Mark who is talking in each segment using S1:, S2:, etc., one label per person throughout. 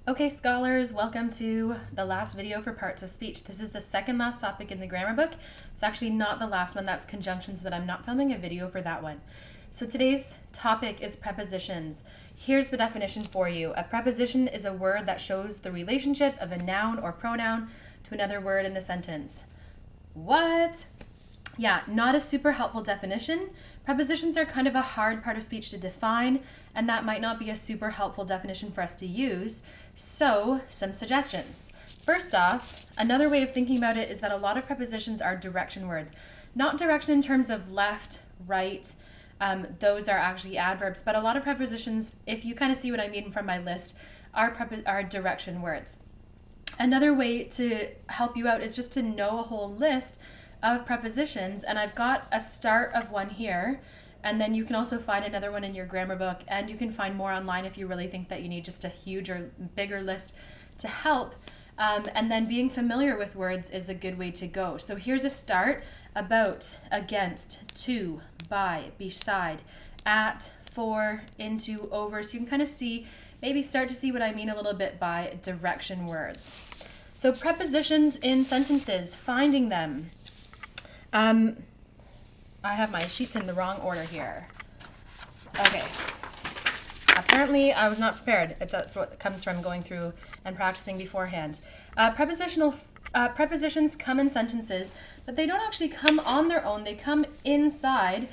S1: Okay, scholars, welcome to the last video for parts of speech. This is the second last topic in the grammar book. It's actually not the last one, that's conjunctions, but I'm not filming a video for that one. So today's topic is prepositions. Here's the definition for you. A preposition is a word that shows the relationship of a noun or pronoun to another word in the sentence. What? Yeah, not a super helpful definition. Prepositions are kind of a hard part of speech to define, and that might not be a super helpful definition for us to use. So, some suggestions. First off, another way of thinking about it is that a lot of prepositions are direction words. Not direction in terms of left, right, those are actually adverbs, but a lot of prepositions, if you kind of see what I mean from my list, are direction words. Another way to help you out is just to know a whole list of prepositions, and I've got a start of one here, and then you can also find another one in your grammar book, and you can find more online if you really think that you need just a huge or bigger list to help. And then being familiar with words is a good way to go. So here's a start: about, against, to, by, beside, at, for, into, over. So you can kind of see, maybe start to see what I mean a little bit by direction words. So prepositions in sentences, finding them. I have my sheets in the wrong order here. Okay. Apparently I was not prepared, if that's what comes from going through and practicing beforehand. Prepositions come in sentences, but they don't actually come on their own. They come inside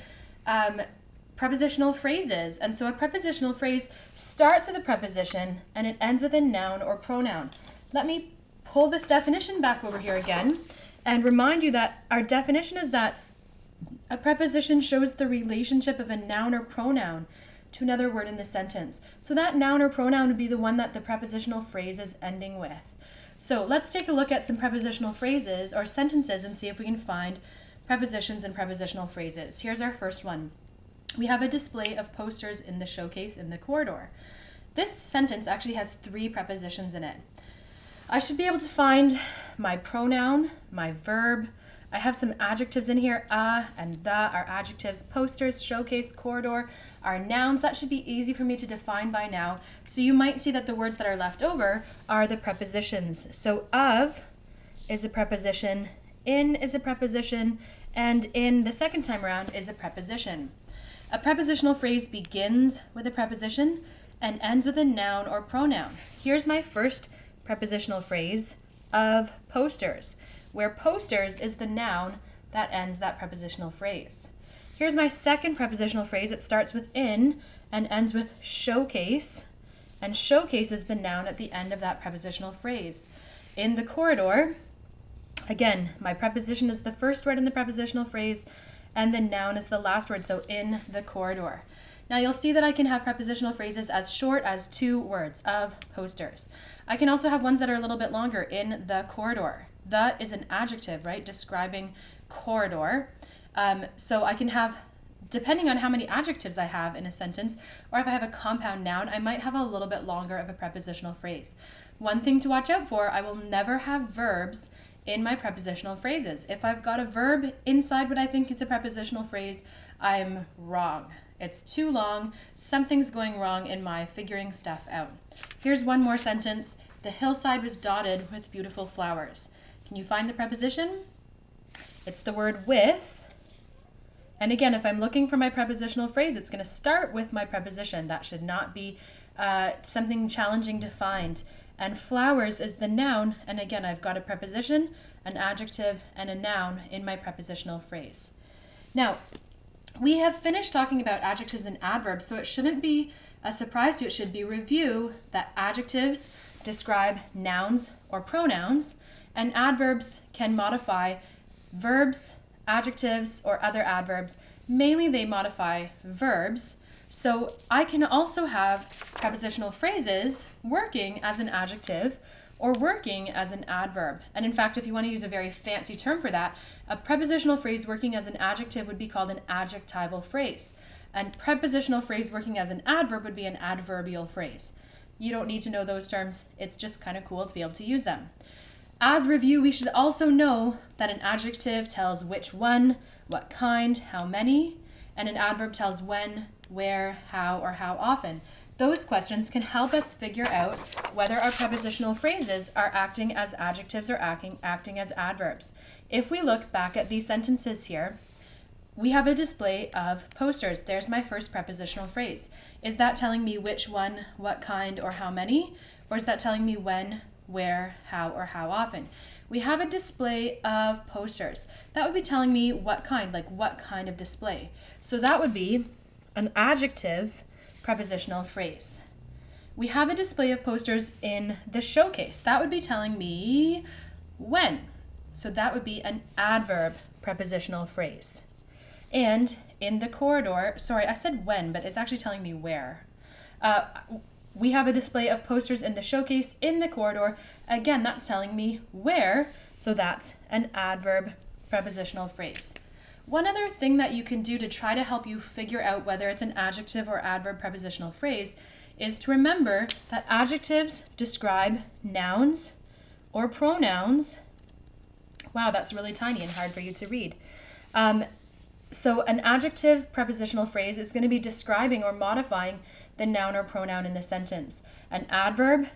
S1: prepositional phrases. And so a prepositional phrase starts with a preposition and it ends with a noun or pronoun. Let me pull this definition back over here again and remind you that our definition is that a preposition shows the relationship of a noun or pronoun to another word in the sentence. So that noun or pronoun would be the one that the prepositional phrase is ending with. So let's take a look at some prepositional phrases or sentences and see if we can find prepositions and prepositional phrases. Here's our first one. We have a display of posters in the showcase in the corridor. This sentence actually has 3 prepositions in it. I should be able to find my pronoun, my verb. I have some adjectives in here. And the are adjectives. Posters, showcase, corridor are nouns. That should be easy for me to define by now. So you might see that the words that are left over are the prepositions. So of is a preposition, in is a preposition, and in the second time around is a preposition. A prepositional phrase begins with a preposition and ends with a noun or pronoun. Here's my first prepositional phrase, of posters, where posters is the noun that ends that prepositional phrase. Here's my second prepositional phrase. It starts with in and ends with showcase, and showcase is the noun at the end of that prepositional phrase. In the corridor, again, my preposition is the first word in the prepositional phrase, and the noun is the last word, so in the corridor. Now you'll see that I can have prepositional phrases as short as 2 words, of posters. I can also have ones that are a little bit longer, in the corridor. The is an adjective, right, describing corridor. So I can have, depending on how many adjectives I have in a sentence, or if I have a compound noun, I might have a little bit longer of a prepositional phrase. One thing to watch out for, I will never have verbs in my prepositional phrases. If I've got a verb inside what I think is a prepositional phrase, I'm wrong. It's too long. Something's going wrong in my figuring stuff out. Here's one more sentence. The hillside was dotted with beautiful flowers. Can you find the preposition? It's the word with. And again, if I'm looking for my prepositional phrase, it's going to start with my preposition. That should not be something challenging to find. And flowers is the noun. And again, I've got a preposition, an adjective, and a noun in my prepositional phrase. Now, we have finished talking about adjectives and adverbs, so it shouldn't be a surprise to you. It should be review that adjectives describe nouns or pronouns, and adverbs can modify verbs, adjectives, or other adverbs. Mainly they modify verbs. So I can also have prepositional phrases working as an adjective or working as an adverb. And in fact, if you want to use a very fancy term for that, a prepositional phrase working as an adjective would be called an adjectival phrase. And prepositional phrase working as an adverb would be an adverbial phrase. You don't need to know those terms. It's just kind of cool to be able to use them. As review, we should also know that an adjective tells which one, what kind, how many, and an adverb tells when, where, how, or how often. Those questions can help us figure out whether our prepositional phrases are acting as adjectives or acting as adverbs. If we look back at these sentences here, we have a display of posters. There's my first prepositional phrase. Is that telling me which one, what kind, or how many? Or is that telling me when, where, how, or how often? We have a display of posters. That would be telling me what kind, like what kind of display. So that would be an adjective prepositional phrase. We have a display of posters in the showcase. That would be telling me when. So that would be an adverb prepositional phrase. And in the corridor, sorry, I said when, but it's actually telling me where. We have a display of posters in the showcase in the corridor. Again, that's telling me where, so that's an adverb prepositional phrase. One other thing that you can do to try to help you figure out whether it's an adjective or adverb prepositional phrase is to remember that adjectives describe nouns or pronouns. Wow, that's really tiny and hard for you to read. So an adjective prepositional phrase is going to be describing or modifying the noun or pronoun in the sentence. An adverb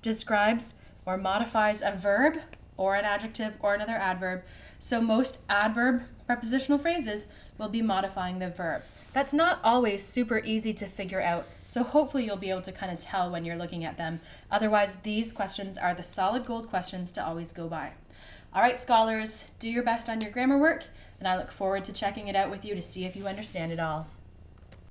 S1: describes or modifies a verb or an adjective or another adverb. So most adverb prepositional phrases will be modifying the verb. That's not always super easy to figure out, so hopefully you'll be able to kind of tell when you're looking at them. Otherwise, these questions are the solid gold questions to always go by. All right, scholars, do your best on your grammar work, and I look forward to checking it out with you to see if you understand it all.